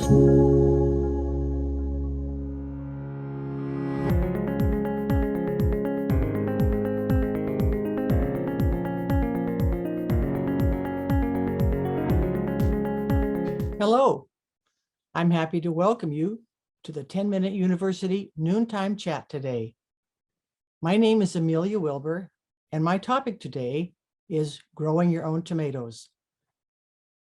Hello, I'm happy to welcome you to the 10-Minute University Noontime Chat today. My name is Amelia Wilbur, and my topic today is growing your own tomatoes.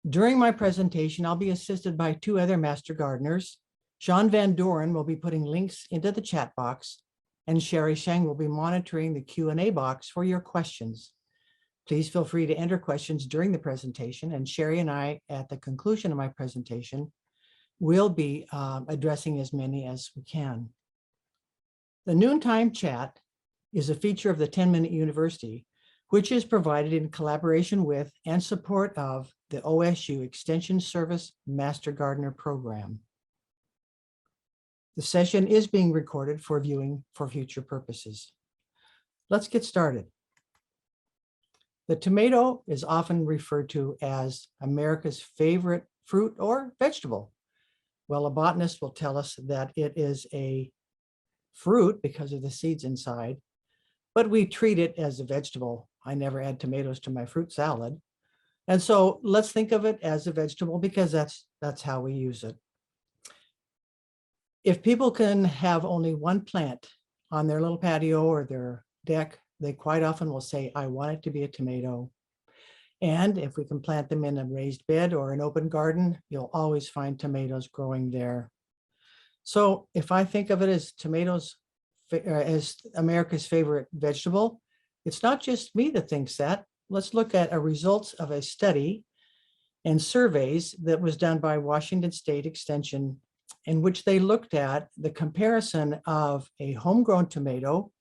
During my presentation, I'll be assisted by two other master gardeners. Sean Van Doren will be putting links into the chat box, and Sherry Sheng will be monitoring the Q&A box for your questions. Please feel free to enter questions during the presentation, and Sherry and I, at the conclusion of my presentation, will be addressing as many as we can. The Noontime Chat is a feature of the 10-Minute University, which is provided in collaboration with and support of the OSU Extension Service Master Gardener Program. The session is being recorded for viewing for future purposes. Let's get started. The tomato is often referred to as America's favorite fruit or vegetable. Well, a botanist will tell us that it is a fruit because of the seeds inside, but we treat it as a vegetable. I never add tomatoes to my fruit salad. And so let's think of it as a vegetable because that's how we use it. If people can have only one plant on their little patio or their deck, they quite often will say, I want it to be a tomato. And if we can plant them in a raised bed or an open garden, you'll always find tomatoes growing there. So if I think of it as tomatoes as America's favorite vegetable, it's not just me that thinks that. Let's look at a results of a study and surveys that was done by Washington State Extension, in which they looked at the comparison of a homegrown tomato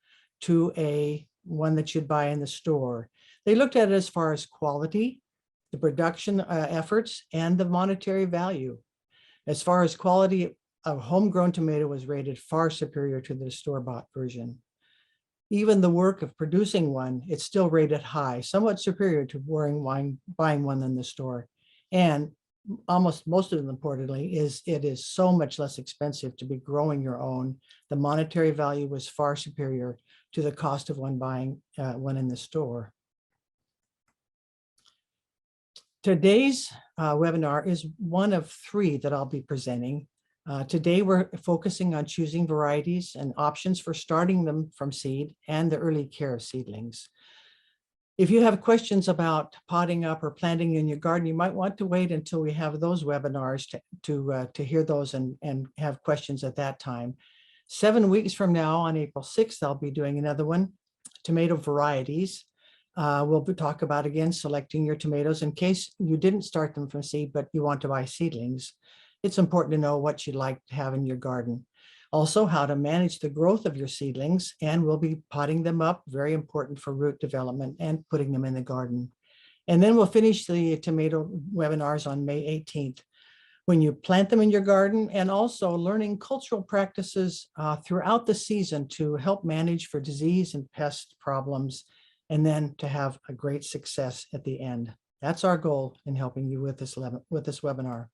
to a one that you'd buy in the store. They looked at it as far as quality, the production efforts, and the monetary value. As far as quality, a homegrown tomato was rated far superior to the store-bought version. Even the work of producing one, it's still rated high, somewhat superior to buying one in the store. And almost most of them, importantly, it is so much less expensive to be growing your own. The monetary value was far superior to the cost of one buying one in the store. Today's webinar is one of three that I'll be presenting. Today, we're focusing on choosing varieties and options for starting them from seed and the early care of seedlings. If you have questions about potting up or planting in your garden, you might want to wait until we have those webinars to hear those and have questions at that time. 7 weeks from now, on April 6th, I'll be doing another one, tomato varieties. We'll talk about, again, selecting your tomatoes in case you didn't start them from seed, but you want to buy seedlings. It's important to know what you'd like to have in your garden. Also, how to manage the growth of your seedlings, and we'll be potting them up, very important for root development, and putting them in the garden. And then we'll finish the tomato webinars on May 18th, when you plant them in your garden, and also learning cultural practices throughout the season to help manage for disease and pest problems, and then to have a great success at the end. That's our goal in helping you with this webinar.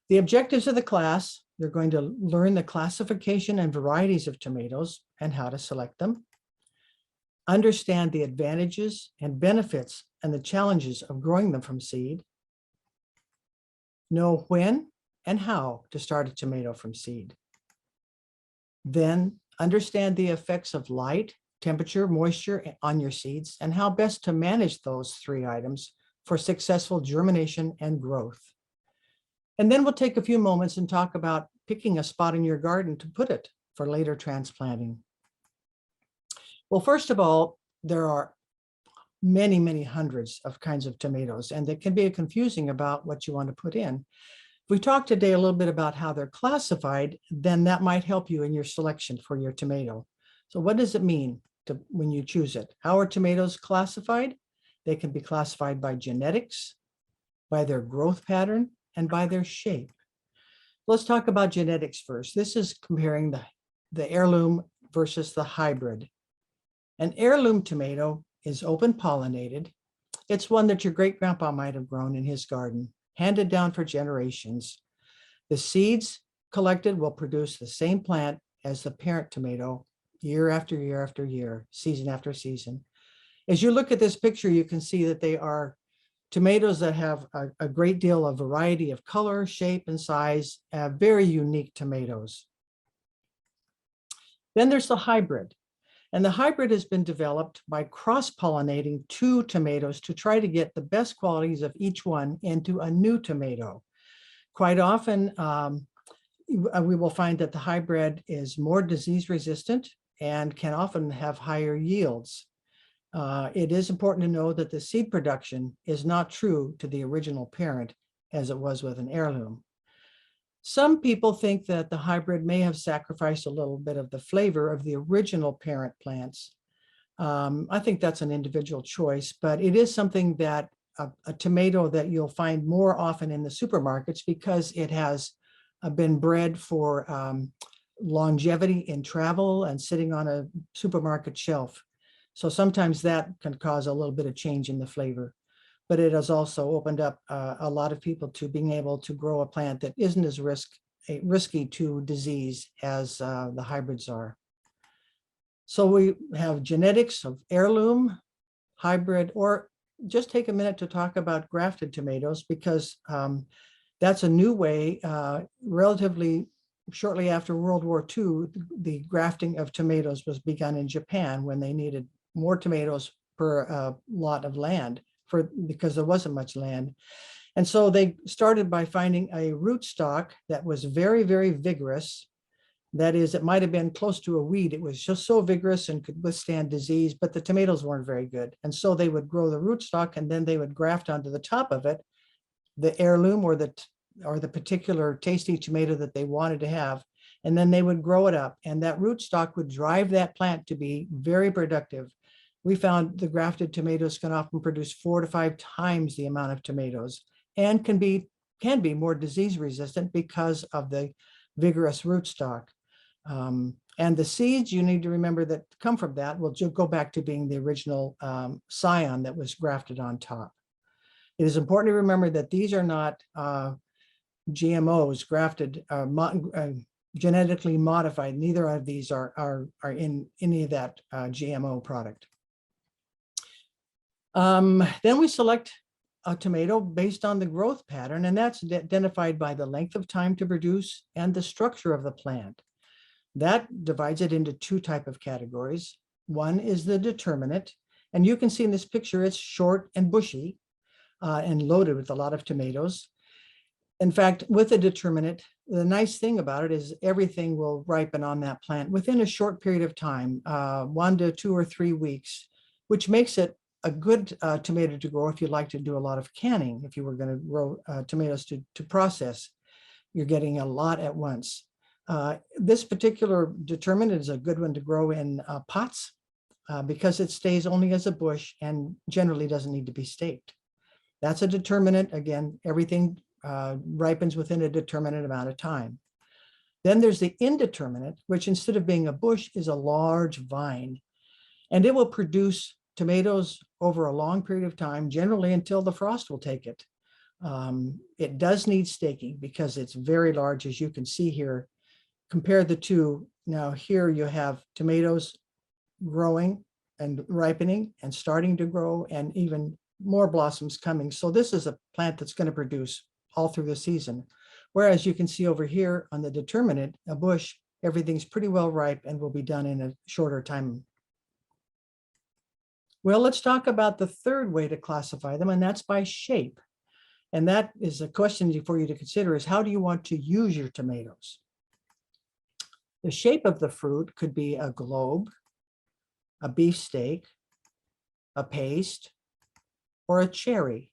The objectives of the class, you're going to learn the classification and varieties of tomatoes and how to select them. Understand the advantages and benefits and the challenges of growing them from seed. Know when and how to start a tomato from seed. Then understand the effects of light, temperature, moisture on your seeds, and how best to manage those three items for successful germination and growth. And then we'll take a few moments and talk about picking a spot in your garden to put it for later transplanting. Well, first of all, there are many, many hundreds of kinds of tomatoes, and they can be confusing about what you want to put in. If we talk today a little bit about how they're classified, then that might help you in your selection for your tomato. So what does it mean when you choose it? How are tomatoes classified? They can be classified by genetics, by their growth pattern, and by their shape. Let's talk about genetics first. This is comparing the heirloom versus the hybrid. An heirloom tomato is open pollinated. It's one that your great grandpa might have grown in his garden, handed down for generations. The seeds collected will produce the same plant as the parent tomato year after year after year, season after season. As you look at this picture, you can see that they are tomatoes that have a great deal of variety of color, shape, and size, very unique tomatoes. Then there's the hybrid. And the hybrid has been developed by cross-pollinating two tomatoes to try to get the best qualities of each one into a new tomato. Quite often, we will find that the hybrid is more disease resistant and can often have higher yields. It is important to know that the seed production is not true to the original parent as it was with an heirloom. Some people think that the hybrid may have sacrificed a little bit of the flavor of the original parent plants. I think that's an individual choice, but it is something that a tomato that you'll find more often in the supermarkets because it has been bred for longevity in travel and sitting on a supermarket shelf. So sometimes that can cause a little bit of change in the flavor. But it has also opened up a lot of people to being able to grow a plant that isn't as risky to disease as the hybrids are. So we have genetics of heirloom, hybrid, or just take a minute to talk about grafted tomatoes because that's a new way. Relatively shortly after World War II, the grafting of tomatoes was begun in Japan when they needed more tomatoes per lot of land. Because there wasn't much land. And so they started by finding a rootstock that was very, very vigorous. That is, it might have been close to a weed. It was just so vigorous and could withstand disease, but the tomatoes weren't very good. And so they would grow the rootstock and then they would graft onto the top of it the heirloom or the particular tasty tomato that they wanted to have. And then they would grow it up. And that rootstock would drive that plant to be very productive. We found the grafted tomatoes can often produce 4 to 5 times the amount of tomatoes and can be more disease resistant because of the vigorous rootstock. And the seeds, you need to remember that come from that will go back to being the original scion that was grafted on top. It is important to remember that these are not GMOs, grafted, genetically modified. Neither of these are in any of that GMO product. Then we select a tomato based on the growth pattern, and that's identified by the length of time to produce and the structure of the plant. That divides it into 2 types of categories. One is the determinate, and you can see in this picture it's short and bushy and loaded with a lot of tomatoes. In fact, with a determinate, the nice thing about it is everything will ripen on that plant within a short period of time, 1 to 2 or 3 weeks, which makes it a good tomato to grow if you like to do a lot of canning. If you were going to grow tomatoes to process, you're getting a lot at once. This particular determinate is a good one to grow in pots because it stays only as a bush and generally doesn't need to be staked. That's a determinate. Again, everything ripens within a determinate amount of time. Then there's the indeterminate, which instead of being a bush is a large vine, and it will produce tomatoes over a long period of time, generally until the frost will take it. It does need staking because it's very large, as you can see here. Compare the two. Now here you have tomatoes growing and ripening and starting to grow and even more blossoms coming. So this is a plant that's going to produce all through the season. Whereas you can see over here on the determinate, a bush, everything's pretty well ripe and will be done in a shorter time. Well, let's talk about the third way to classify them, and that's by shape. And that is a question for you to consider is how do you want to use your tomatoes? The shape of the fruit could be a globe, a beefsteak, a paste, or a cherry.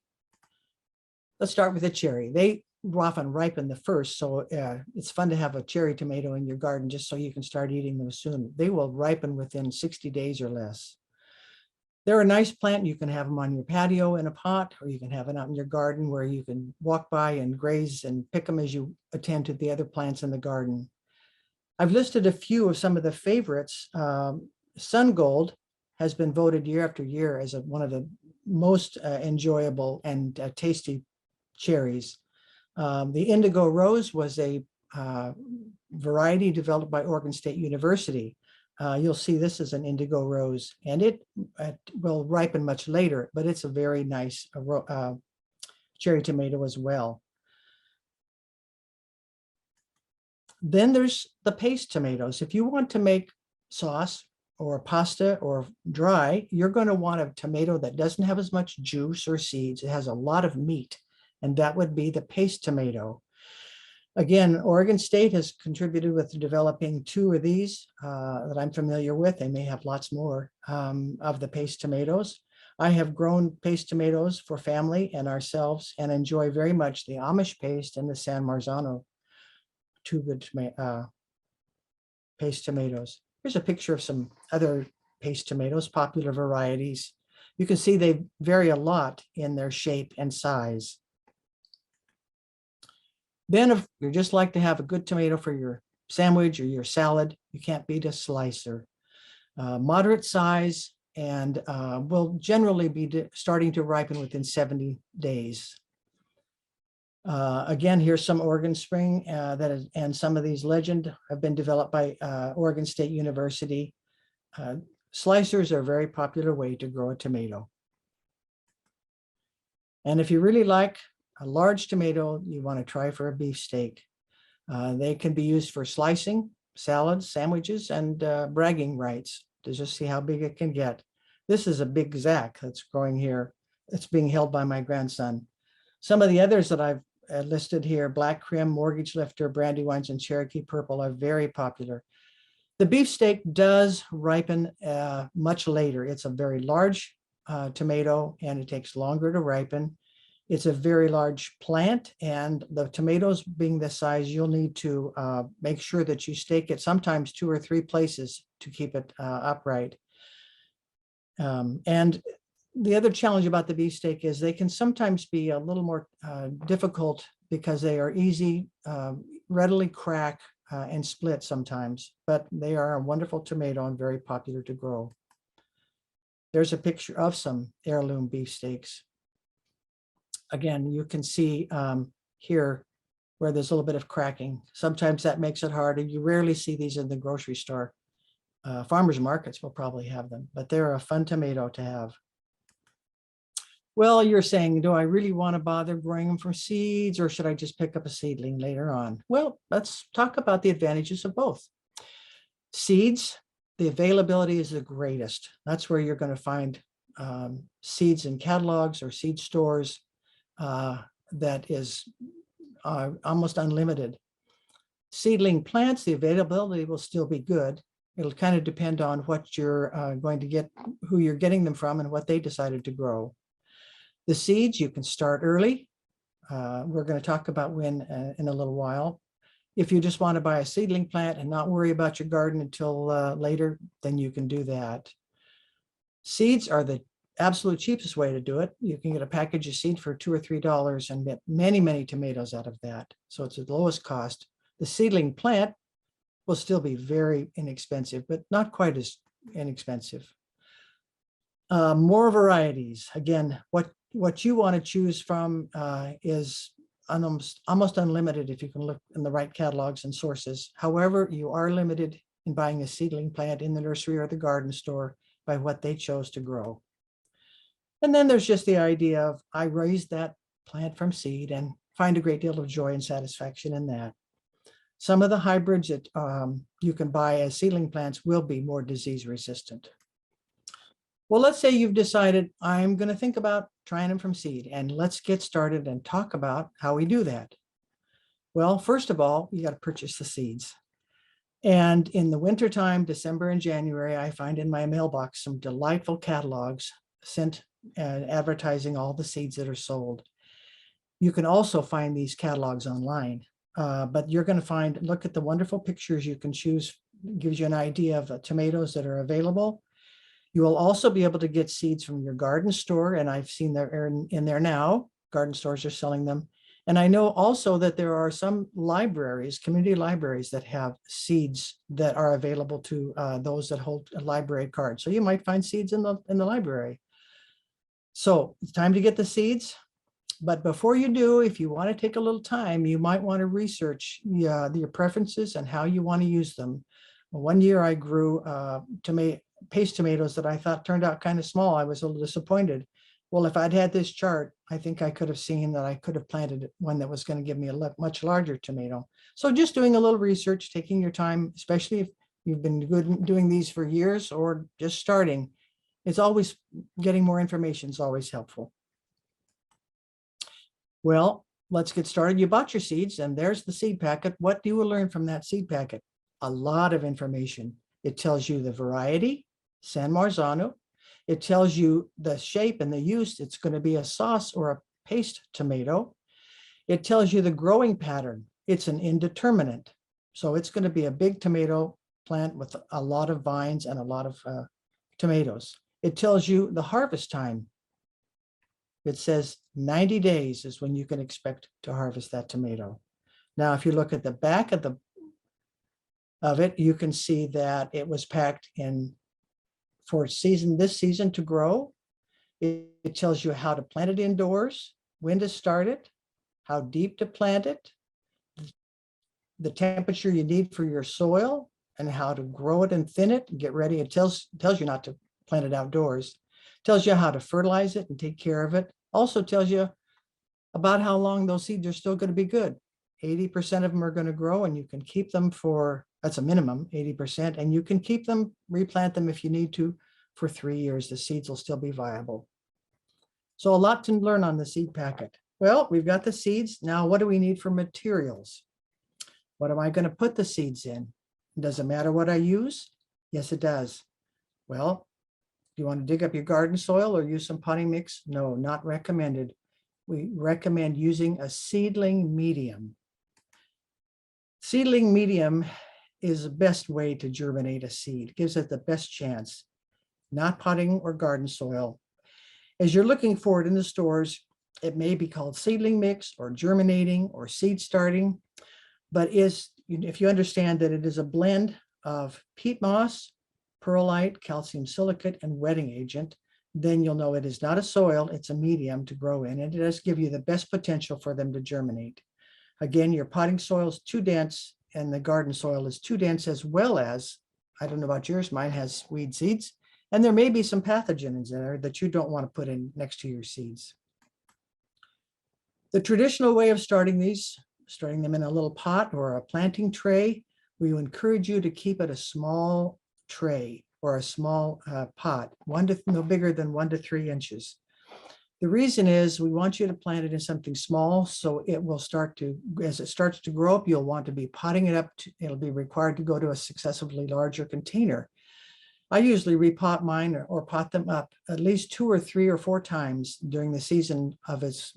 Let's start with a cherry. They often ripen the first, so it's fun to have a cherry tomato in your garden just so you can start eating them soon. They will ripen within 60 days or less. They're a nice plant. You can have them on your patio in a pot, or you can have it out in your garden where you can walk by and graze and pick them as you attend to the other plants in the garden. I've listed a few of some of the favorites. Sun Gold has been voted year after year as one of the most enjoyable and tasty cherries. The Indigo Rose was a variety developed by Oregon State University. You'll see this is an indigo rose, and it will ripen much later, but it's a very nice cherry tomato as well. Then there's the paste tomatoes. If you want to make sauce or pasta or dry, you're going to want a tomato that doesn't have as much juice or seeds. It has a lot of meat, and that would be the paste tomato. Again, Oregon State has contributed with developing 2 of these that I'm familiar with. They may have lots more of the paste tomatoes. I have grown paste tomatoes for family and ourselves and enjoy very much the Amish paste and the San Marzano 2 good paste tomatoes. Here's a picture of some other paste tomatoes, popular varieties. You can see they vary a lot in their shape and size. Then if you just like to have a good tomato for your sandwich or your salad, you can't beat a slicer. Moderate size and will generally be starting to ripen within 70 days. Again, here's some Oregon Spring and some of these Legend have been developed by Oregon State University. Slicers are a very popular way to grow a tomato. And if you really like a large tomato, you want to try for a beefsteak. They can be used for slicing, salads, sandwiches, and bragging rights to just see how big it can get. This is a big Zac that's growing here. It's being held by my grandson. Some of the others that I've listed here, Black Crim, Mortgage Lifter, Brandywines, and Cherokee Purple are very popular. The beefsteak does ripen much later. It's a very large tomato and it takes longer to ripen. It's a very large plant, and the tomatoes being this size, you'll need to make sure that you stake it sometimes 2 or 3 places to keep it upright. And the other challenge about the beefsteak is they can sometimes be a little more difficult because they are easy, readily crack and split sometimes, but they are a wonderful tomato and very popular to grow. There's a picture of some heirloom beefsteaks. Again, you can see here where there's a little bit of cracking. Sometimes that makes it hard, and you rarely see these in the grocery store. Farmers markets will probably have them, but they're a fun tomato to have. Well, you're saying, do I really want to bother growing them from seeds, or should I just pick up a seedling later on? Well, let's talk about the advantages of both. Seeds, the availability is the greatest. That's where you're going to find seeds in catalogs or seed stores that is almost unlimited. Seedling plants, the availability will still be good. It'll kind of depend on what you're going to get, who you're getting them from, and what they decided to grow. The seeds, you can start early. We're going to talk about when in a little while. If you just want to buy a seedling plant and not worry about your garden until later, then you can do that. Seeds are the absolute cheapest way to do it. You can get a package of seed for $2 or $3 and get many, many tomatoes out of that. So it's the lowest cost. The seedling plant will still be very inexpensive, but not quite as inexpensive. More varieties. Again, what you want to choose from is almost unlimited if you can look in the right catalogs and sources. However, you are limited in buying a seedling plant in the nursery or the garden store by what they chose to grow. And then there's just the idea of I raised that plant from seed and find a great deal of joy and satisfaction in that. Some of the hybrids that you can buy as seedling plants will be more disease resistant. Well, let's say you've decided I'm going to think about trying them from seed, and let's get started and talk about how we do that. Well, first of all, you got to purchase the seeds. And in the wintertime, December and January, I find in my mailbox some delightful catalogs sent and advertising all the seeds that are sold. You can also find these catalogs online, but you're going to look at the wonderful pictures you can choose, gives you an idea of the tomatoes that are available. You will also be able to get seeds from your garden store, and I've seen they're in there now. Garden stores are selling them. And I know also that there are some libraries, community libraries, that have seeds that are available to those that hold a library card. So you might find seeds in the library. So it's time to get the seeds. But before you do, if you want to take a little time, you might want to research your preferences and how you want to use them. One year I grew paste tomatoes that I thought turned out kind of small. I was a little disappointed. Well, if I'd had this chart, I think I could have seen that I could have planted one that was going to give me a much larger tomato. So just doing a little research, taking your time, especially if you've been doing these for years or just starting, it's always getting more information is always helpful. Well, let's get started. You bought your seeds and there's the seed packet. What do you learn from that seed packet? A lot of information. It tells you the variety, San Marzano. It tells you the shape and the use. It's going to be a sauce or a paste tomato. It tells you the growing pattern. It's an indeterminate. So it's going to be a big tomato plant with a lot of vines and a lot of tomatoes. It tells you the harvest time. It says 90 days is when you can expect to harvest that tomato. Now, if you look at the back of it, you can see that it was packed in for this season to grow. It tells you how to plant it indoors, when to start it, how deep to plant it, the temperature you need for your soil, and how to grow it and thin it and get ready. It tells you not to plant it outdoors. It tells you how to fertilize it and take care of it. Also tells you about how long those seeds are still going to be good. 80% of them are going to grow and you can keep them that's a minimum, 80%, and you can keep them, replant them if you need to for 3 years. The seeds will still be viable. So a lot to learn on the seed packet. Well, we've got the seeds. Now, what do we need for materials? What am I going to put the seeds in? Does it matter what I use? Yes, it does. Well, do you want to dig up your garden soil or use some potting mix? No, not recommended. We recommend using a seedling medium. Seedling medium is the best way to germinate a seed. It gives it the best chance. Not potting or garden soil. As you're looking for it in the stores, it may be called seedling mix or germinating or seed starting, but if you understand that it is a blend of peat moss, perlite, calcium silicate, and wetting agent, then you'll know it is not a soil, it's a medium to grow in, and it does give you the best potential for them to germinate. Again, your potting soil is too dense and the garden soil is too dense, as well as, I don't know about yours, mine has weed seeds, and there may be some pathogens in there that you don't want to put in next to your seeds. The traditional way of starting them in a little pot or a planting tray, we encourage you to keep it a small tray or a small pot, no bigger than 1 to 3 inches. The reason is we want you to plant it in something small, so it will as it starts to grow up, you'll want to be potting it up. It'll be required to go to a successively larger container. I usually repot mine or pot them up at least 2 or 3 or 4 times during the season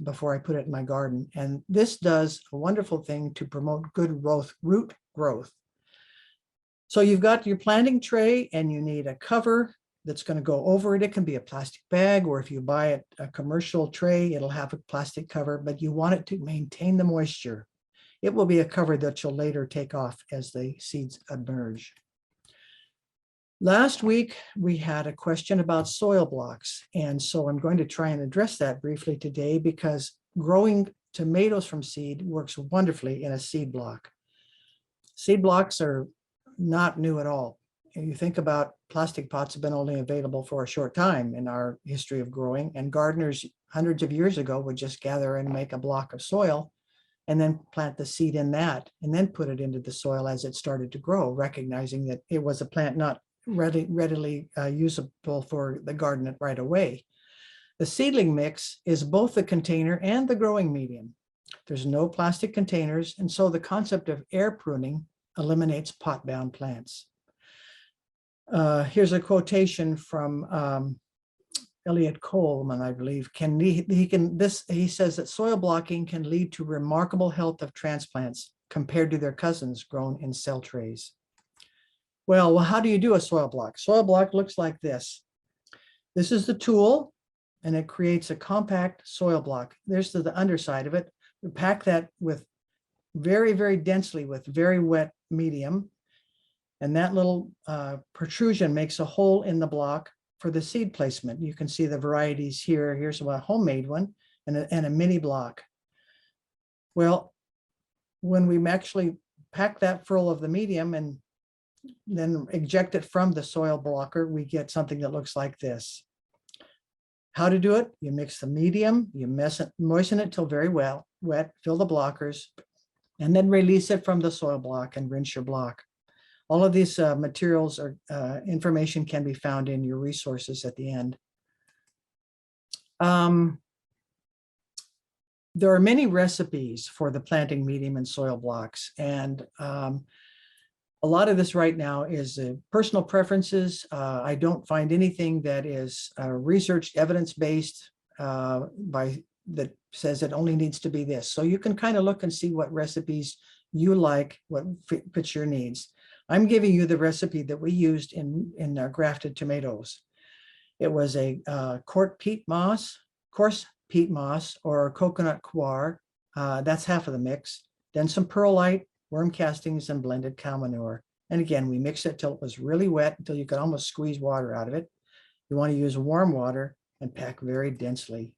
before I put it in my garden. And this does a wonderful thing to promote good root growth. So you've got your planting tray and you need a cover that's going to go over it. It can be a plastic bag, or if you buy a commercial tray, it'll have a plastic cover, but you want it to maintain the moisture. It will be a cover that you'll later take off as the seeds emerge. Last week, we had a question about soil blocks, and so I'm going to try and address that briefly today because growing tomatoes from seed works wonderfully in a seed block. Seed blocks are not new at all. And you think about plastic pots have been only available for a short time in our history of growing, and gardeners hundreds of years ago would just gather and make a block of soil and then plant the seed in that and then put it into the soil as it started to grow, recognizing that it was a plant not readily usable for the garden right away. The seedling mix is both the container and the growing medium. There's no plastic containers, and so the concept of air pruning eliminates pot-bound plants. Here's a quotation from Elliot Coleman, I believe. He says that soil blocking can lead to remarkable health of transplants compared to their cousins grown in cell trays. Well, how do you do a soil block? Soil block looks like this. This is the tool, and it creates a compact soil block. There's the underside of it. We pack that with very, very densely with very wet medium. And that little protrusion makes a hole in the block for the seed placement. You can see the varieties here. Here's a homemade one. and a mini block. Well, when we actually pack that full of the medium and then eject it from the soil blocker, we get something that looks like this. How to do it? You mix the medium, you moisten it till very wet, fill the blockers, and then release it from the soil block and rinse your block. All of these materials or information can be found in your resources at the end. There are many recipes for the planting medium and soil blocks, and a lot of this right now is personal preferences. I don't find anything that is research evidence-based that says it only needs to be this. So you can kind of look and see what recipes you like, what fits your needs. I'm giving you the recipe that we used in our grafted tomatoes. It was a coarse peat moss or coconut coir. That's half of the mix. Then some perlite, worm castings, and blended cow manure. And again, we mix it till it was really wet, until you could almost squeeze water out of it. You want to use warm water and pack very densely.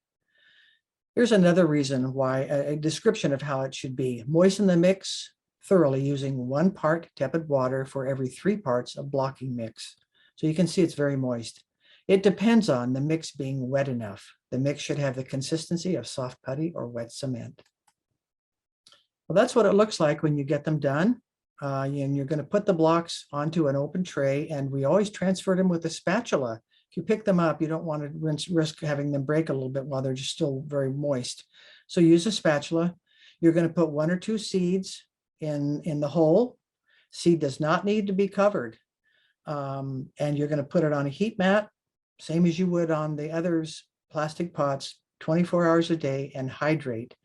Here's another reason why, a description of how it should be. Moisten the mix thoroughly using 1 part tepid water for every 3 parts of blocking mix. So you can see it's very moist. It depends on the mix being wet enough. The mix should have the consistency of soft putty or wet cement. Well, that's what it looks like when you get them done. And you're going to put the blocks onto an open tray, and we always transfer them with a spatula. If you pick them up, you don't want to risk having them break a little bit while they're just still very moist. So use a spatula. You're going to put 1 or 2 seeds in the hole. Seed does not need to be covered. And you're going to put it on a heat mat, same as you would on the others, plastic pots, 24 hours a day, and hydrate.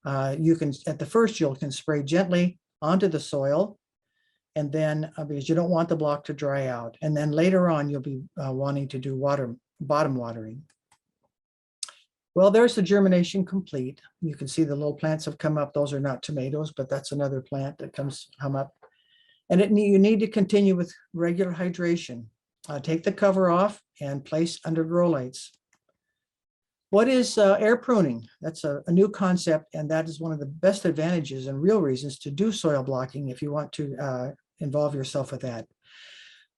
You can, at the first, you can spray gently onto the soil, and then because you don't want the block to dry out. And then later on, you'll be wanting to do bottom watering. Well, there's the germination complete. You can see the little plants have come up. Those are not tomatoes, but that's another plant that come up. And you need to continue with regular hydration. Take the cover off and place under grow lights. What is air pruning? That's a new concept, and that is one of the best advantages and real reasons to do soil blocking if you want to involve yourself with that.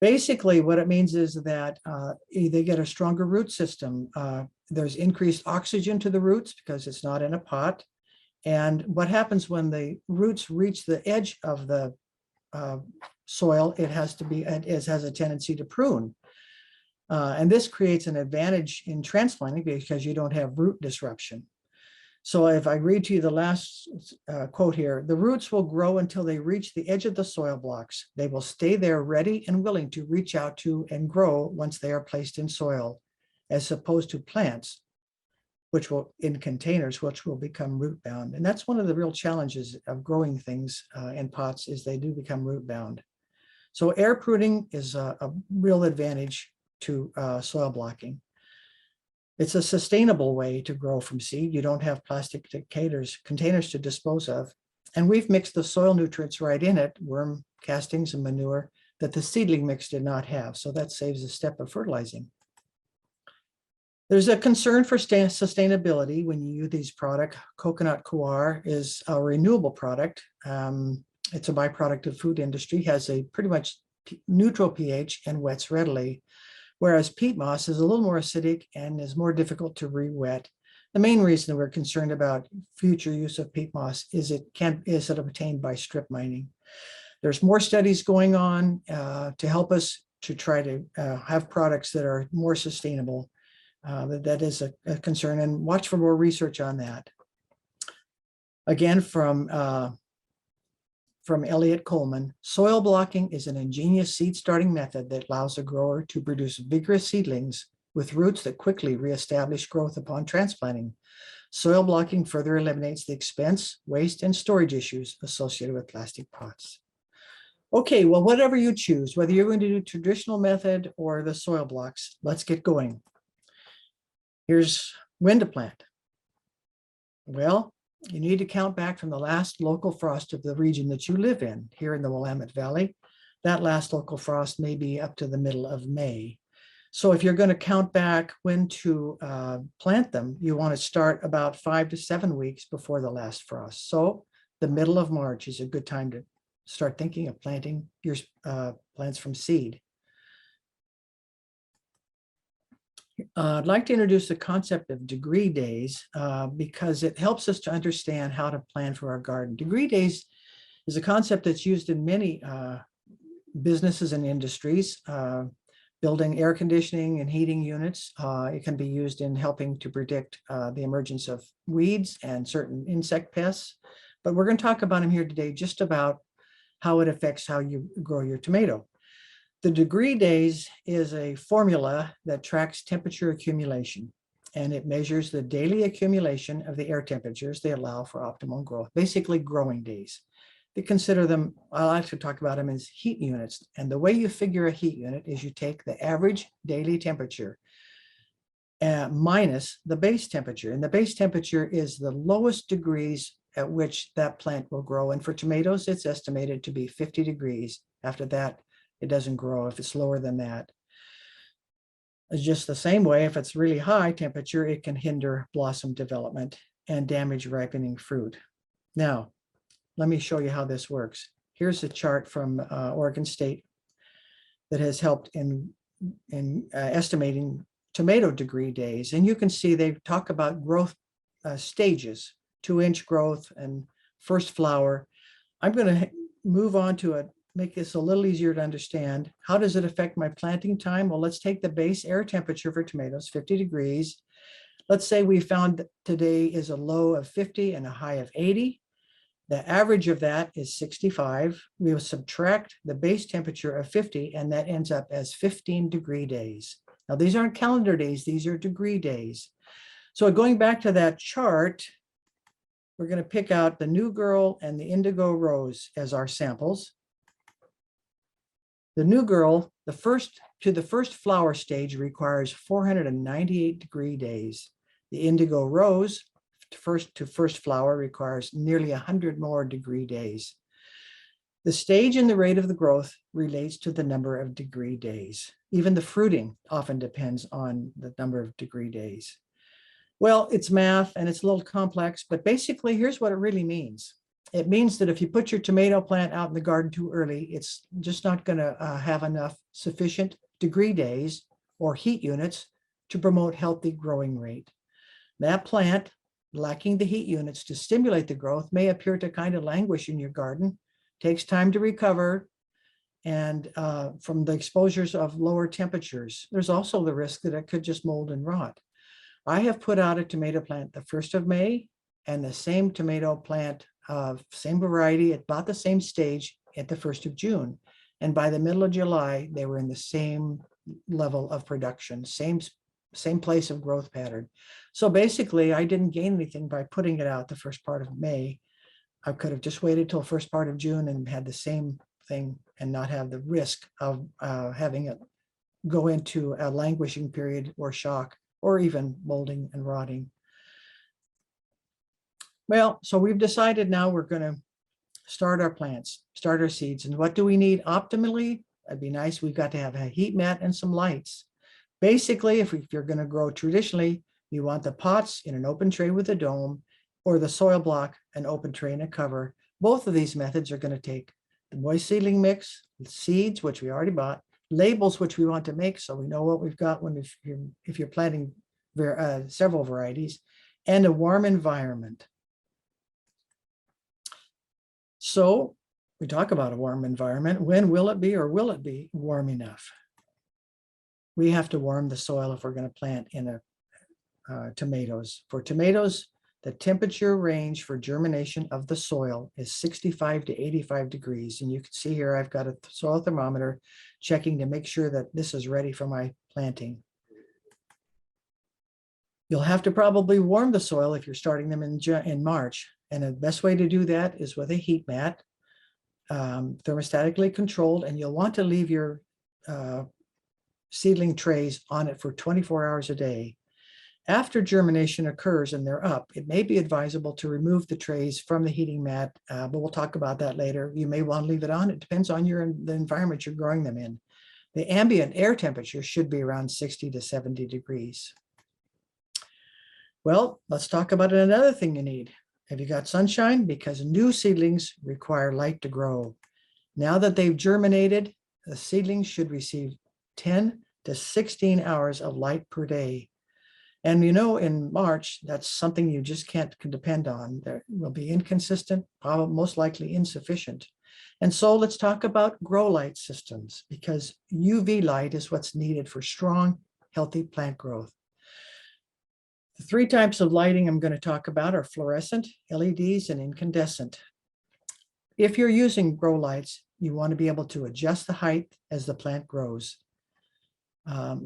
Basically, what it means is that they get a stronger root system. There's increased oxygen to the roots because it's not in a pot. And what happens when the roots reach the edge of the soil, it has a tendency to prune. And this creates an advantage in transplanting because you don't have root disruption. So if I read to you the last quote here, the roots will grow until they reach the edge of the soil blocks. They will stay there ready and willing to reach out to and grow once they are placed in soil, as opposed to plants, which will in containers, which will become root bound. And that's one of the real challenges of growing things in pots, is they do become root bound. So air pruning is a real advantage to soil blocking. It's a sustainable way to grow from seed. You don't have plastic containers to dispose of. And we've mixed the soil nutrients right in it, worm castings and manure, that the seedling mix did not have. So that saves a step of fertilizing. There's a concern for sustainability when you use these products. Coconut coir is a renewable product. It's a byproduct of food industry, has a pretty much neutral pH and wets readily. Whereas peat moss is a little more acidic and is more difficult to re-wet. The main reason we're concerned about future use of peat moss is it obtained by strip mining. There's more studies going on to help us to try to have products that are more sustainable. That is a concern, and watch for more research on that. Again, from Elliot Coleman, soil blocking is an ingenious seed starting method that allows a grower to produce vigorous seedlings with roots that quickly reestablish growth upon transplanting. Soil blocking further eliminates the expense, waste, and storage issues associated with plastic pots. Okay, well, whatever you choose, whether you're going to do traditional method or the soil blocks, let's get going. Here's when to plant. Well, you need to count back from the last local frost of the region that you live in. Here in the Willamette Valley, that last local frost may be up to the middle of May. So if you're going to count back when to plant them, you want to start about 5 to 7 weeks before the last frost. So the middle of March is a good time to start thinking of planting your plants from seed. I'd like to introduce the concept of degree days because it helps us to understand how to plan for our garden. Degree days is a concept that's used in many businesses and industries, building air conditioning and heating units. It can be used in helping to predict the emergence of weeds and certain insect pests. But we're going to talk about them here today, just about how it affects how you grow your tomato. The degree days is a formula that tracks temperature accumulation, and it measures the daily accumulation of the air temperatures they allow for optimal growth, basically growing days. They consider them, I like to talk about them as heat units. And the way you figure a heat unit is you take the average daily temperature minus the base temperature. And the base temperature is the lowest degrees at which that plant will grow. And for tomatoes, it's estimated to be 50 degrees. After that, it doesn't grow if it's lower than that. It's just the same way, if it's really high temperature, it can hinder blossom development and damage ripening fruit. Now, let me show you how this works. Here's a chart from Oregon State that has helped in estimating tomato degree days. And you can see they talk about growth stages, 2-inch growth and first flower. I'm going to move on to make this a little easier to understand. How does it affect my planting time? Well, let's take the base air temperature for tomatoes, 50 degrees. Let's say we found that today is a low of 50 and a high of 80. The average of that is 65. We will subtract the base temperature of 50, and that ends up as 15 degree days. Now, these aren't calendar days, these are degree days. So going back to that chart, we're going to pick out the New Girl and the Indigo Rose as our samples. The New Girl, the first flower stage, requires 498 degree days. The Indigo Rose, to first flower, requires nearly 100 more degree days. The stage and the rate of the growth relates to the number of degree days. Even the fruiting often depends on the number of degree days. Well, it's math and it's a little complex, but basically here's what it really means. It means that if you put your tomato plant out in the garden too early, it's just not going to have enough sufficient degree days or heat units to promote healthy growing rate. That plant, lacking the heat units to stimulate the growth, may appear to kind of languish in your garden. Takes time to recover, and from the exposures of lower temperatures. There's also the risk that it could just mold and rot. I have put out a tomato plant the 1st of May and the same tomato plant of same variety at about the same stage at the 1st of June. And by the middle of July, they were in the same level of production, same place of growth pattern. So basically, I didn't gain anything by putting it out the first part of May. I could have just waited till first part of June and had the same thing and not have the risk of having it go into a languishing period or shock or even molding and rotting. Well, so we've decided now we're going to start our plants, start our seeds. And what do we need optimally? It'd be nice. We've got to have a heat mat and some lights. Basically, if you're going to grow traditionally, you want the pots in an open tray with a dome, or the soil block, an open tray and a cover. Both of these methods are going to take the moist seedling mix, seeds, which we already bought, labels, which we want to make so we know what we've got if you're planting several varieties, and a warm environment. So we talk about a warm environment. When will it be, or will it be warm enough? We have to warm the soil if we're going to plant in tomatoes. For tomatoes, the temperature range for germination of the soil is 65 to 85 degrees. And you can see here, I've got a soil thermometer checking to make sure that this is ready for my planting. You'll have to probably warm the soil if you're starting them in March. And the best way to do that is with a heat mat, thermostatically controlled, and you'll want to leave your seedling trays on it for 24 hours a day. After germination occurs and they're up, it may be advisable to remove the trays from the heating mat, but we'll talk about that later. You may want to leave it on. It depends on the environment you're growing them in. The ambient air temperature should be around 60 to 70 degrees. Well, let's talk about another thing you need. Have you got sunshine? Because new seedlings require light to grow. Now that they've germinated, the seedlings should receive 10 to 16 hours of light per day. And you know, in March, that's something you just can't depend on. There will be inconsistent, probably most likely insufficient. And so let's talk about grow light systems, because UV light is what's needed for strong, healthy plant growth. The three types of lighting I'm going to talk about are fluorescent, LEDs, and incandescent. If you're using grow lights, you want to be able to adjust the height as the plant grows.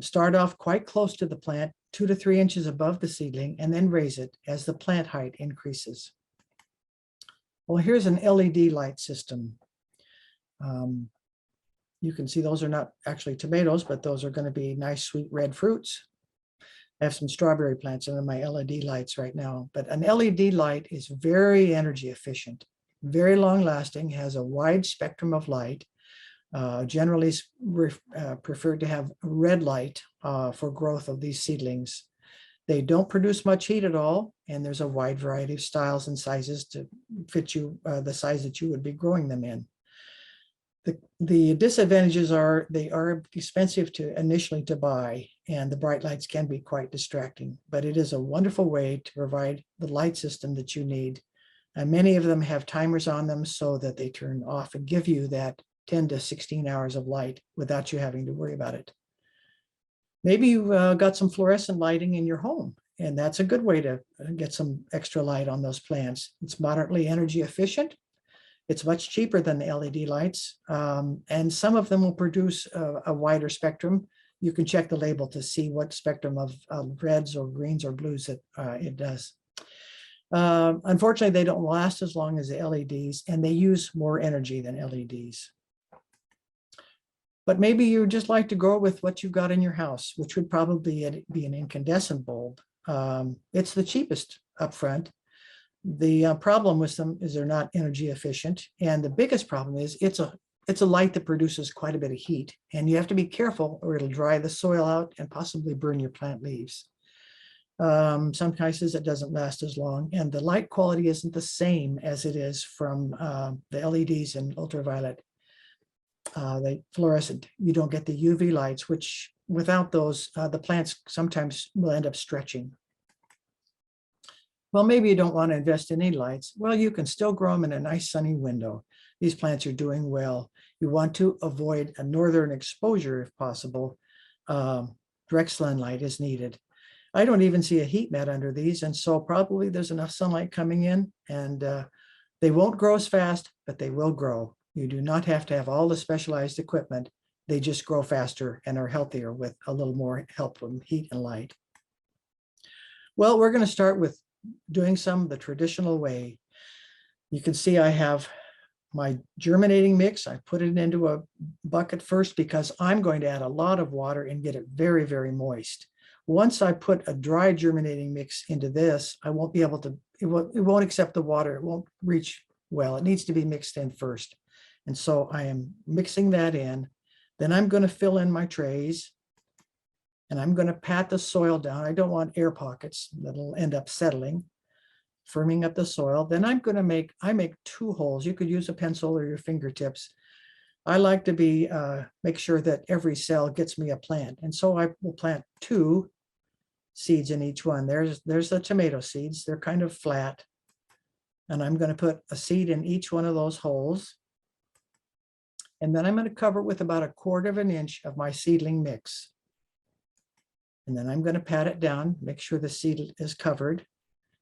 Start off quite close to the plant, 2 to 3 inches above the seedling, and then raise it as the plant height increases. Well, here's an LED light system. You can see those are not actually tomatoes, but those are going to be nice, sweet red fruits. I have some strawberry plants in my LED lights right now, but an LED light is very energy efficient, very long lasting, has a wide spectrum of light. Generally preferred to have red light for growth of these seedlings. They don't produce much heat at all, and there's a wide variety of styles and sizes to fit you the size that you would be growing them in. The disadvantages are they are expensive initially to buy, and the bright lights can be quite distracting, but it is a wonderful way to provide the light system that you need. And many of them have timers on them so that they turn off and give you that 10 to 16 hours of light without you having to worry about it. Maybe you've got some fluorescent lighting in your home, and that's a good way to get some extra light on those plants. It's moderately energy efficient. It's much cheaper than the LED lights, and some of them will produce a wider spectrum. You can check the label to see what spectrum of reds or greens or blues that it does. Unfortunately, they don't last as long as the LEDs, and they use more energy than LEDs. But maybe you just like to grow with what you've got in your house, which would probably be an incandescent bulb. It's the cheapest up front. The problem with them is they're not energy efficient. And the biggest problem is it's a light that produces quite a bit of heat, and you have to be careful or it'll dry the soil out and possibly burn your plant leaves. Some cases it doesn't last as long, and the light quality isn't the same as it is from the LEDs and ultraviolet. The fluorescent, you don't get the UV lights, which without those, the plants sometimes will end up stretching. Well, maybe you don't want to invest in any lights. Well, you can still grow them in a nice sunny window. These plants are doing well. You want to avoid a northern exposure if possible. Direct sunlight is needed. I don't even see a heat mat under these, and so probably there's enough sunlight coming in, and they won't grow as fast, but they will grow. You do not have to have all the specialized equipment. They just grow faster and are healthier with a little more help from heat and light. Well, we're going to start with doing some the traditional way. You can see I have my germinating mix. I put it into a bucket first because I'm going to add a lot of water and get it very, very moist. Once I put a dry germinating mix into this, I won't be able to, it won't accept the water. It won't reach well. It needs to be mixed in first. And so I am mixing that in. Then I'm going to fill in my trays, and I'm going to pat the soil down. I don't want air pockets that'll end up settling, firming up the soil. Then I'm going to make 2 holes. You could use a pencil or your fingertips. I like to make sure that every cell gets me a plant. And so I will plant 2 seeds in each one. There's the tomato seeds. They're kind of flat. And I'm going to put a seed in each one of those holes. And then I'm going to cover it with about 1/4 of an inch of my seedling mix. And then I'm going to pat it down, make sure the seed is covered.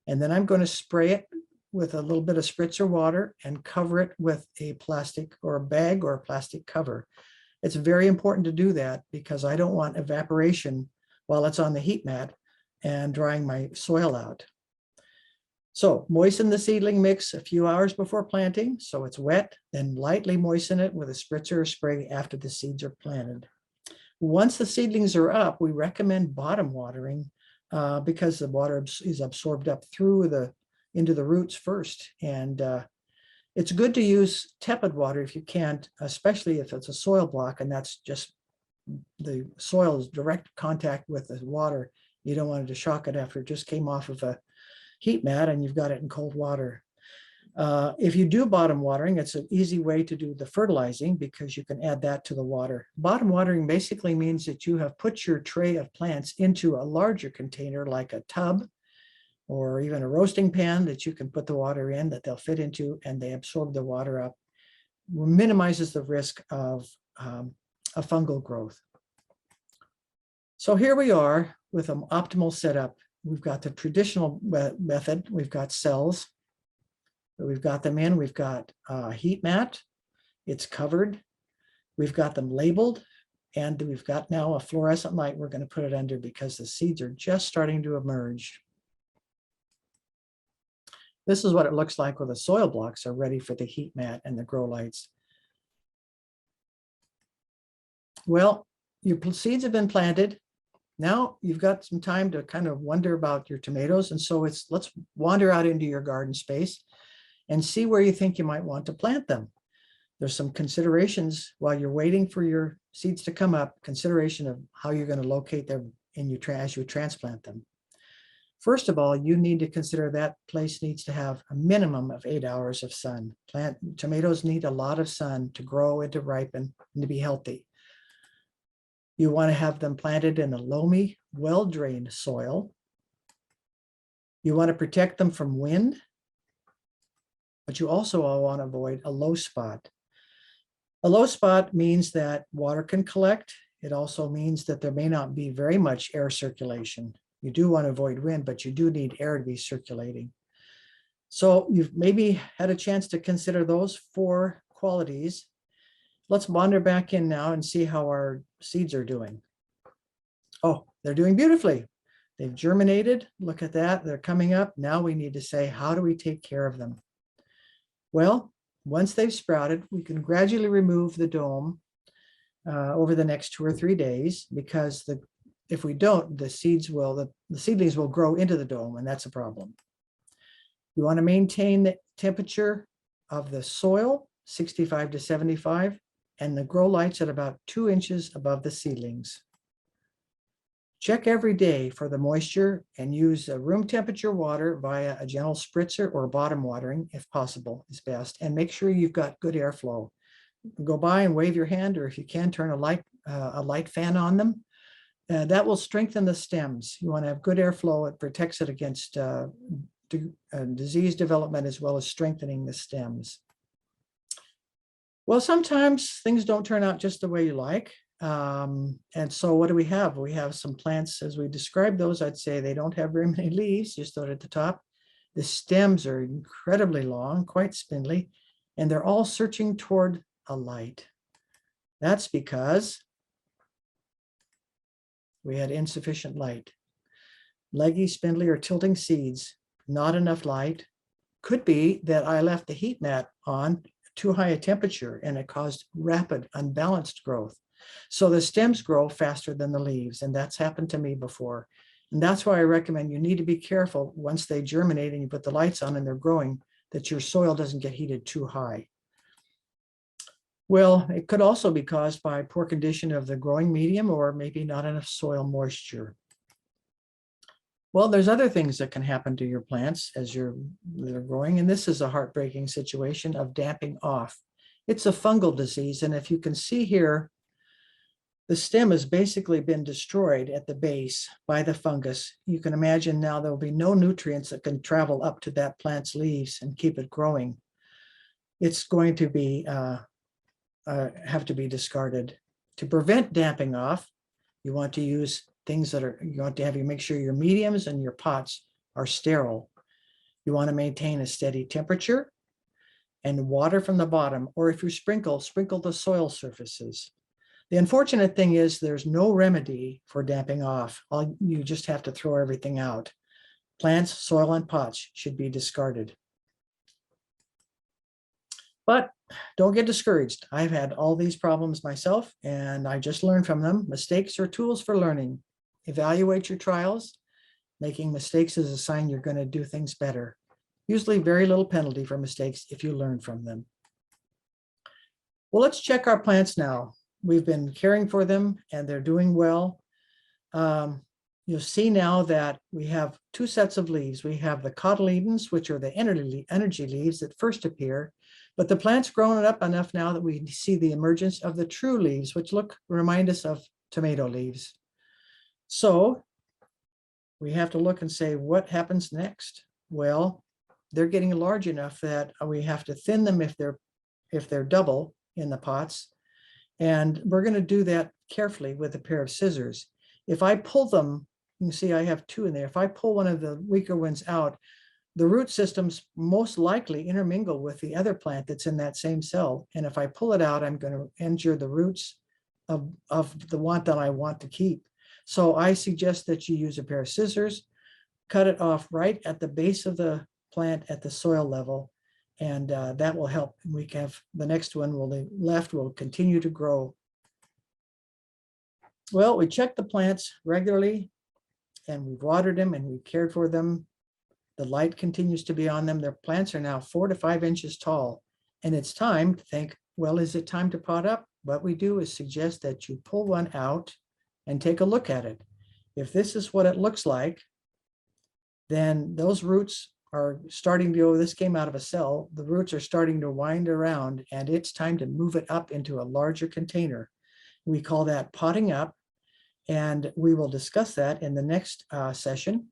And then I'm going to spray it with a little bit of spritzer water and cover it with a plastic or a bag or a plastic cover. It's very important to do that because I don't want evaporation while it's on the heat mat and drying my soil out. So moisten the seedling mix a few hours before planting so it's wet, then lightly moisten it with a spritzer or spray after the seeds are planted. Once the seedlings are up, we recommend bottom watering because the water is absorbed up into the roots first. And it's good to use tepid water if you can't, especially if it's a soil block and that's just the soil is direct contact with the water. You don't want it to shock it after it just came off of a heat mat and you've got it in cold water. If you do bottom watering, it's an easy way to do the fertilizing because you can add that to the water. Bottom watering basically means that you have put your tray of plants into a larger container like a tub or even a roasting pan that you can put the water in that they'll fit into, and they absorb the water up. Minimizes the risk of a fungal growth. So here we are with an optimal setup. We've got the traditional method. We've got cells. We've got them in. We've got a heat mat. It's covered. We've got them labeled. And we've got now a fluorescent light we're going to put it under because the seeds are just starting to emerge. This is what it looks like when the soil blocks are ready for the heat mat and the grow lights. Well, your seeds have been planted. Now you've got some time to kind of wonder about your tomatoes. And so let's wander out into your garden space and see where you think you might want to plant them. There's some considerations while you're waiting for your seeds to come up, consideration of how you're going to locate them as you transplant them. First of all, you need to consider that place needs to have a minimum of 8 hours of sun. Tomatoes need a lot of sun to grow and to ripen and to be healthy. You want to have them planted in a loamy, well-drained soil. You want to protect them from wind, but you also want to avoid a low spot. A low spot means that water can collect. It also means that there may not be very much air circulation. You do want to avoid wind, but you do need air to be circulating. So you've maybe had a chance to consider those 4 qualities. Let's wander back in now and see how our seeds are doing. Oh, they're doing beautifully. They've germinated. Look at that. They're coming up. Now we need to say, how do we take care of them? Well, once they've sprouted, we can gradually remove the dome over the next 2 or 3 days, because if we don't, the seedlings will grow into the dome, and that's a problem. You want to maintain the temperature of the soil, 65 to 75, and the grow lights at about 2 inches above the seedlings. Check every day for the moisture and use room temperature water via a gentle spritzer or bottom watering, if possible, is best. And make sure you've got good airflow. Go by and wave your hand, or if you can, turn a light fan on them. That will strengthen the stems. You want to have good airflow. It protects it against disease development as well as strengthening the stems. Well, sometimes things don't turn out just the way you like. And so what do we have? We have some plants, as we described those, I'd say they don't have very many leaves, just out at the top. The stems are incredibly long, quite spindly, and they're all searching toward a light. That's because we had insufficient light. Leggy, spindly, or tilting seeds, not enough light. Could be that I left the heat mat on too high a temperature and it caused rapid, unbalanced growth. So the stems grow faster than the leaves, and that's happened to me before. And that's why I recommend you need to be careful once they germinate and you put the lights on and they're growing, that your soil doesn't get heated too high. Well, it could also be caused by poor condition of the growing medium or maybe not enough soil moisture. Well, there's other things that can happen to your plants as they're growing, and this is a heartbreaking situation of damping off. It's a fungal disease, and if you can see here, the stem has basically been destroyed at the base by the fungus. You can imagine now there will be no nutrients that can travel up to that plant's leaves and keep it growing. It's going to be have to be discarded. To prevent damping off, you want to use things that you make sure your mediums and your pots are sterile. You want to maintain a steady temperature and water from the bottom, or if you sprinkle the soil surfaces. The unfortunate thing is there's no remedy for damping off. You just have to throw everything out. Plants, soil, and pots should be discarded. But don't get discouraged. I've had all these problems myself, and I just learned from them. Mistakes are tools for learning. Evaluate your trials. Making mistakes is a sign you're going to do things better. Usually very little penalty for mistakes if you learn from them. Well, let's check our plants now. we've been caring for them and they're doing well. You'll see now that we have two sets of leaves. We have the cotyledons, which are the energy leaves that first appear, but the plant's grown up enough now that we see the emergence of the true leaves, which remind us of tomato leaves. So we have to look and say, what happens next? Well, they're getting large enough that we have to thin them if they're double in the pots. And we're going to do that carefully with a pair of scissors. If I pull them, you can see I have two in there. If I pull one of the weaker ones out, the root systems most likely intermingle with the other plant that's in that same cell. And if I pull it out, I'm going to injure the roots of the one that I want to keep. So I suggest that you use a pair of scissors, cut it off right at the base of the plant at the soil level, and that will help. We have the next one will continue to grow. Well, we check the plants regularly, and we've watered them and we've cared for them. The light continues to be on them. Their plants are now 4 to 5 inches tall, and it's time to think, well, is it time to pot up? What we do is suggest that you pull one out and take a look at it. If this is what it looks like, then those roots are starting to go, this came out of a cell, the roots are starting to wind around, and it's time to move it up into a larger container. We call that potting up, and we will discuss that in the next session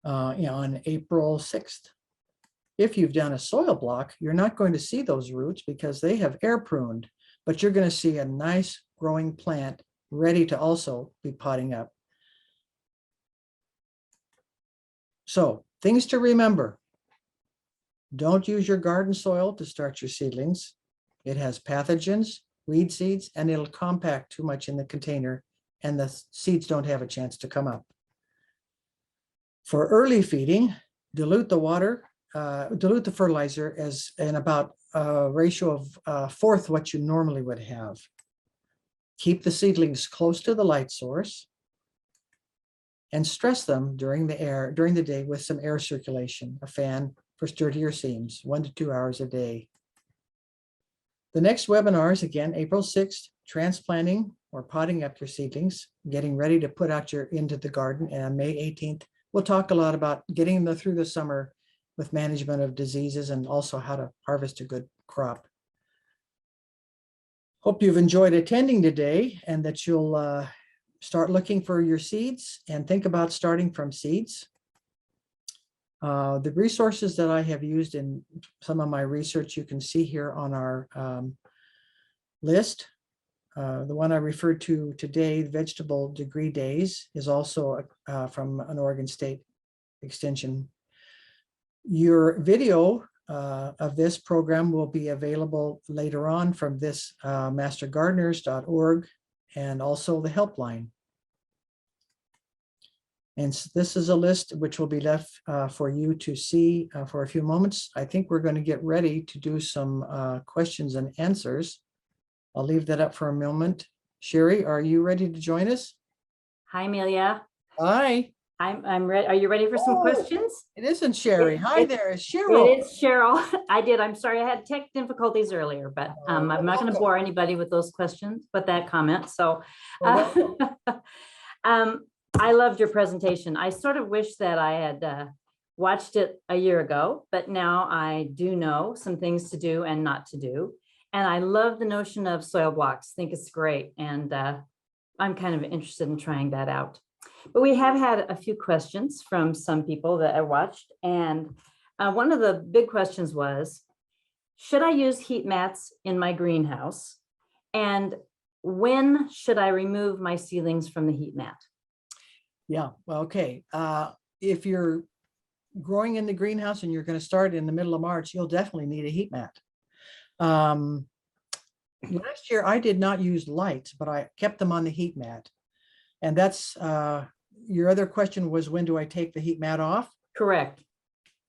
on April 6th. If you've done a soil block, you're not going to see those roots because they have air pruned, but you're going to see a nice growing plant ready to also be potting up. So things to remember: don't use your garden soil to start your seedlings. It has pathogens, weed seeds, and it'll compact too much in the container, and the seeds don't have a chance to come up. For early feeding, dilute the water, dilute the fertilizer as in about a ratio of a fourth what you normally would have. Keep the seedlings close to the light source, and stress them during the day with some air circulation, a fan for sturdier seams, 1 to 2 hours a day. The next webinar is again April 6th, transplanting or potting up your seedlings, getting ready to put out into the garden. And on May 18th, we'll talk a lot about getting them through the summer with management of diseases and also how to harvest a good crop. Hope you've enjoyed attending today and that you'll start looking for your seeds and think about starting from seeds. The resources that I have used in some of my research, you can see here on our list. The one I referred to today, Vegetable Degree Days, is also from an Oregon State Extension. Your video of this program will be available later on from this mastergardeners.org and also the helpline. And this is a list which will be left for you to see for a few moments. I think we're going to get ready to do some questions and answers. I'll leave that up for a moment. Sherry, are you ready to join us? Hi, Amelia. Hi. I'm ready. Are you ready for some questions? It isn't Sherry. Hi there, it's Cheryl. It is Cheryl. I'm sorry, I had tech difficulties earlier, but I'm not going to bore anybody with those questions, but that comment. So I loved your presentation. I sort of wish that I had watched it a year ago, but now I do know some things to do and not to do. And I love the notion of soil blocks. I think it's great. And I'm kind of interested in trying that out. But we have had a few questions from some people that I watched. And one of the big questions was, should I use heat mats in my greenhouse? And when should I remove my seedlings from the heat mat? Yeah, well, okay. If you're growing in the greenhouse and you're going to start in the middle of March, you'll definitely need a heat mat. Last year, I did not use lights, but I kept them on the heat mat. And that's your other question was, when do I take the heat mat off? Correct.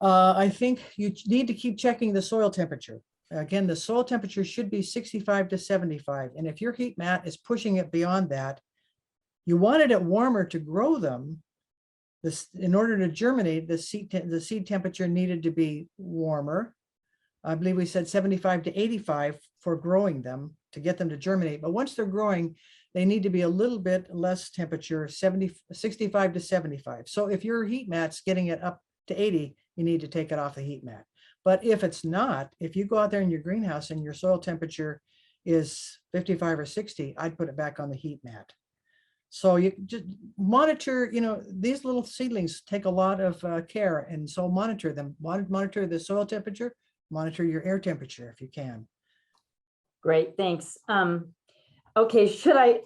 I think you need to keep checking the soil temperature. Again, the soil temperature should be 65 to 75. And if your heat mat is pushing it beyond that, you wanted it warmer to grow them. In order to germinate, the seed temperature needed to be warmer. I believe we said 75 to 85 for growing them to get them to germinate. But once they're growing, they need to be a little bit less temperature, 65 to 75. So if your heat mat's getting it up to 80, you need to take it off the heat mat. But if it's not, if you go out there in your greenhouse and your soil temperature is 55 or 60, I'd put it back on the heat mat. So you just monitor, these little seedlings take a lot of care, and so monitor them. Monitor the soil temperature, monitor your air temperature if you can. Great, thanks. Okay, should I,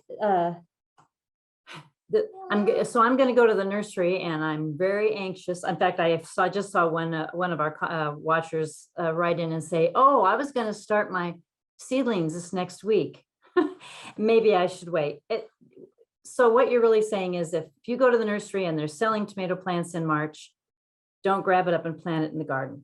I'm going to go to the nursery, and I'm very anxious. In fact, I just saw one of our watchers write in and say, "Oh, I was going to start my seedlings this next week. Maybe I should wait." So what you're really saying is, if you go to the nursery and they're selling tomato plants in March, don't grab it up and plant it in the garden.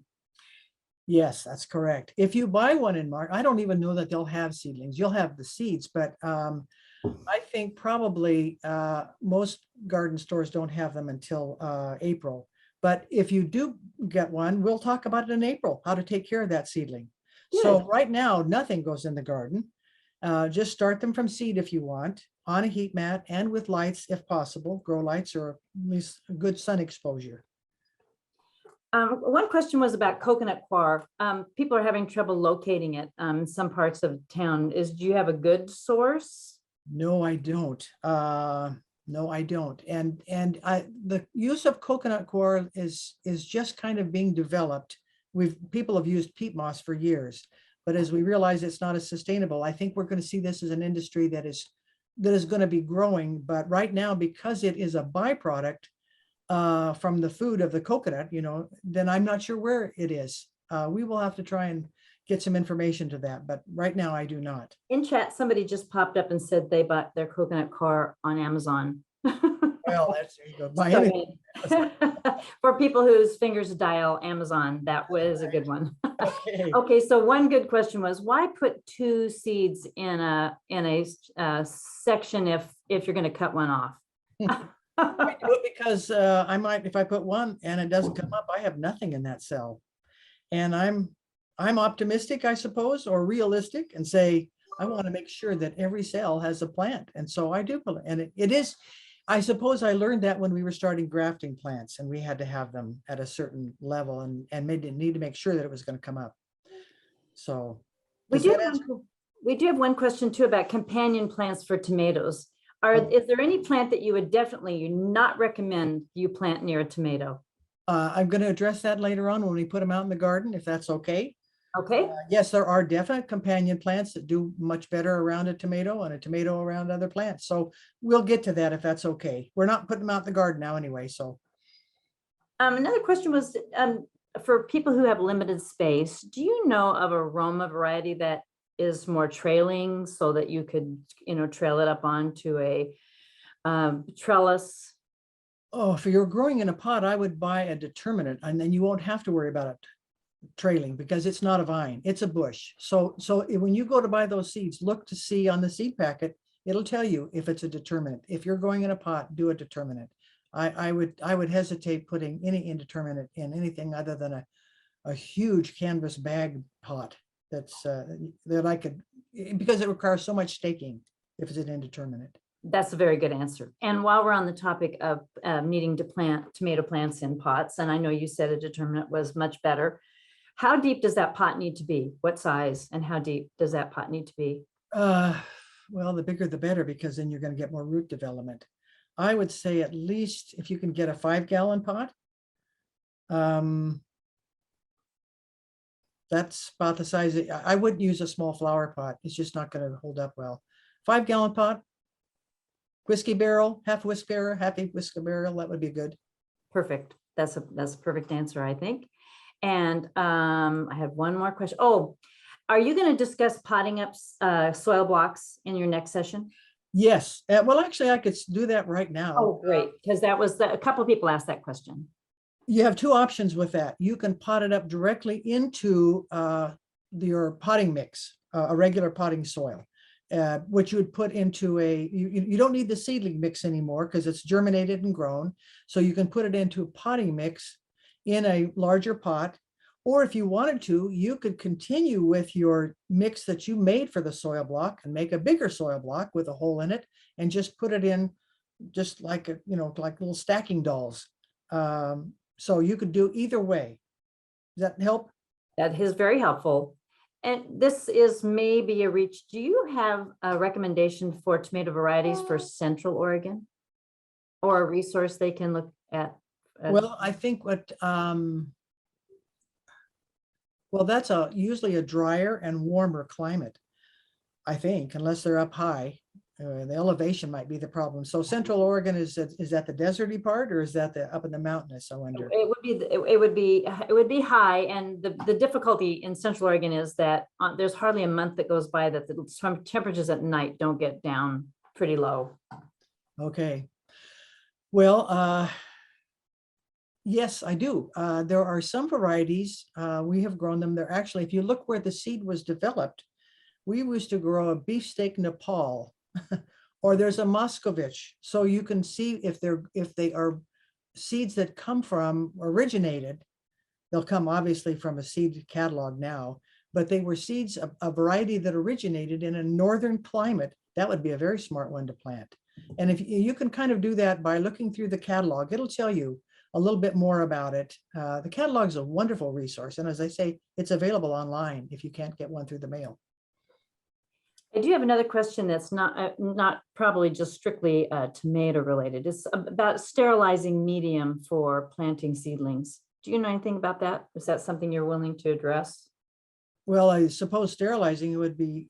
Yes, that's correct. If you buy one in March, I don't even know that they'll have seedlings. You'll have the seeds, but I think probably most garden stores don't have them until April. But if you do get one, we'll talk about it in April, how to take care of that seedling. Good. So right now, nothing goes in the garden. Just start them from seed if you want, on a heat mat and with lights if possible, grow lights or at least good sun exposure. One question was about coconut coir. People are having trouble locating it in some parts of town. Do you have a good source? No, I don't. No, I don't. And the use of coconut coir is just kind of being developed. People have used peat moss for years, but as we realize it's not as sustainable, I think we're going to see this as an industry that is going to be growing. But right now, because it is a byproduct from the food of the coconut, then I'm not sure where it is. We will have to try and get some information to that, but right now I do not. In chat, somebody just popped up and said they bought their coconut coir on Amazon. Well, there you go. Buy anything. For people whose fingers dial Amazon, that was a good one. Okay. Okay, so one good question was, why put 2 seeds in a section if you're going to cut one off? I do it because I might, if I put one and it doesn't come up, I have nothing in that cell. And I'm optimistic, I suppose, or realistic, and say, I want to make sure that every cell has a plant. And so I do. And it is, I suppose I learned that when we were starting grafting plants, and we had to have them at a certain level and need to make sure that it was going to come up. So we do have one question too about companion plants for tomatoes. Is there any plant that you would definitely not recommend you plant near a tomato? I'm going to address that later on when we put them out in the garden, if that's okay. Okay. Yes, there are definite companion plants that do much better around a tomato and a tomato around other plants. So we'll get to that if that's okay. We're not putting them out in the garden now anyway. So another question was for people who have limited space, do you know of a Roma variety that is more trailing so that you could, trail it up onto a trellis? Oh, if you're growing in a pot, I would buy a determinate, and then you won't have to worry about it trailing because it's not a vine, it's a bush. So when you go to buy those seeds, look to see on the seed packet, it'll tell you if it's a determinate. If you're growing in a pot, do a determinate. I would hesitate putting any indeterminate in anything other than a huge canvas bag pot that's that I could, because it requires so much staking if it's an indeterminate. That's a very good answer. And while we're on the topic of needing to plant tomato plants in pots, and I know you said a determinate was much better, how deep does that pot need to be? What size and how deep does that pot need to be? Well, the bigger the better, because then you're going to get more root development. I would say at least if you can get a 5-gallon pot, that's about the size. I wouldn't use a small flower pot. It's just not going to hold up well. 5-gallon pot, whiskey barrel, half whiskey barrel, half a whiskey barrel. That would be good. Perfect. That's a perfect answer, I think. And I have one more question. Oh, are you going to discuss potting up soil blocks in your next session? Yes. Well, actually, I could do that right now. Oh, great. Because that was a couple of people asked that question. You have 2 options with that. You can pot it up directly into your potting mix, a regular potting soil, which you would put into you don't need the seedling mix anymore because it's germinated and grown. So you can put it into a potting mix in a larger pot, Or if you wanted to, you could continue with your mix that you made for the soil block and make a bigger soil block with a hole in it and just put it in just like, like little stacking dolls. So you could do either way. Does that help? That is very helpful. And this is maybe a reach. Do you have a recommendation for tomato varieties for Central Oregon? Or a resource they can look at? Well, I think well, that's usually a drier and warmer climate, I think, unless they're up high. The elevation might be the problem. So Central Oregon, is that the deserty part, or is that the up in the mountainous, I wonder? It would be, it would be high. And the difficulty in Central Oregon is that there's hardly a month that goes by that the temperatures at night don't get down pretty low. Okay. Well, yes, I do. There are some varieties, we have grown them. They're actually, if you look where the seed was developed, we used to grow a beefsteak Nepal, or there's a Moscovich. So you can see if they are seeds that come from, originated, they'll come obviously from a seed catalog now, but they were seeds, a variety that originated in a northern climate. That would be a very smart one to plant. And if you can kind of do that by looking through the catalog, it'll tell you a little bit more about it. The catalog is a wonderful resource. And as I say, it's available online if you can't get one through the mail. I do have another question that's not probably just strictly tomato related. It's about sterilizing medium for planting seedlings. Do you know anything about that? Is that something you're willing to address? Well, I suppose sterilizing it would be,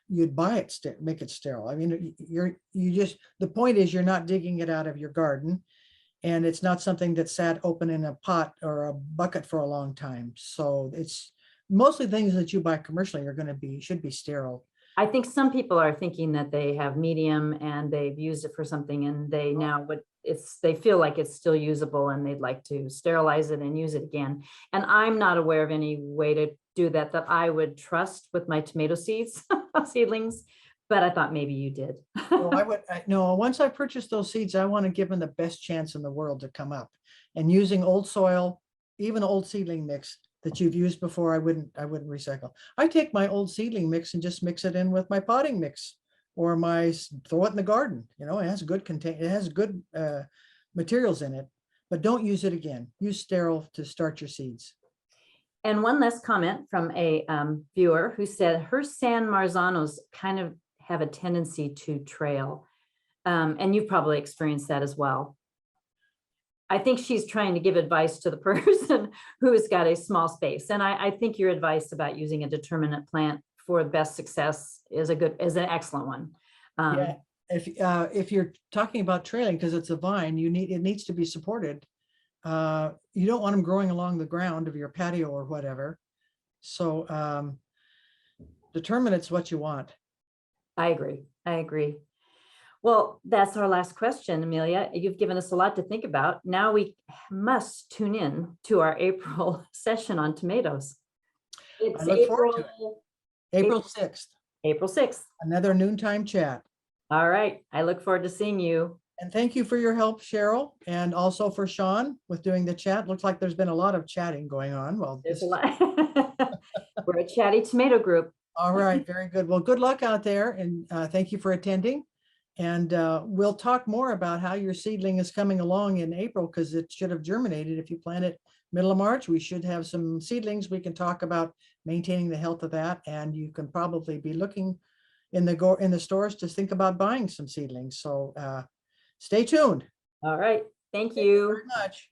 you'd buy it, make it sterile. I mean, the point is you're not digging it out of your garden, and it's not something that sat open in a pot or a bucket for a long time. So it's mostly things that you buy commercially should be sterile. I think some people are thinking that they have medium and they've used it for something, and they they feel like it's still usable and they'd like to sterilize it and use it again. And I'm not aware of any way to do that I would trust with my tomato seeds, seedlings, but I thought maybe you did. No, once I purchase those seeds, I want to give them the best chance in the world to come up. And using old soil, even old seedling mix that you've used before, I wouldn't recycle. I take my old seedling mix and just mix it in with my potting mix, or throw it in the garden. It has good materials in it, but don't use it again. Use sterile to start your seeds. And one last comment from a viewer who said her San Marzanos kind of have a tendency to trail. And you've probably experienced that as well. I think she's trying to give advice to the person who's got a small space. And I think your advice about using a determinate plant for best success is an excellent one. Yeah, if you're talking about trailing, because it's a vine, it needs to be supported. You don't want them growing along the ground of your patio or whatever. So determinate's what you want. I agree. Well, that's our last question, Amelia. You've given us a lot to think about. Now we must tune in to our April session on tomatoes. It's I look forward to it. April 6th. April 6th. Another noontime chat. All right. I look forward to seeing you. And thank you for your help, Cheryl, and also for Sean with doing the chat. Looks like there's been a lot of chatting going on. Well, there's a lot. We're a chatty tomato group. All right. Very good. Well, good luck out there. And thank you for attending. And we'll talk more about how your seedling is coming along in April, because it should have germinated. If you plant it middle of March, we should have some seedlings. We can talk about maintaining the health of that. And you can probably be looking in the stores to think about buying some seedlings. So stay tuned. All right. Thank you. Thank you very much.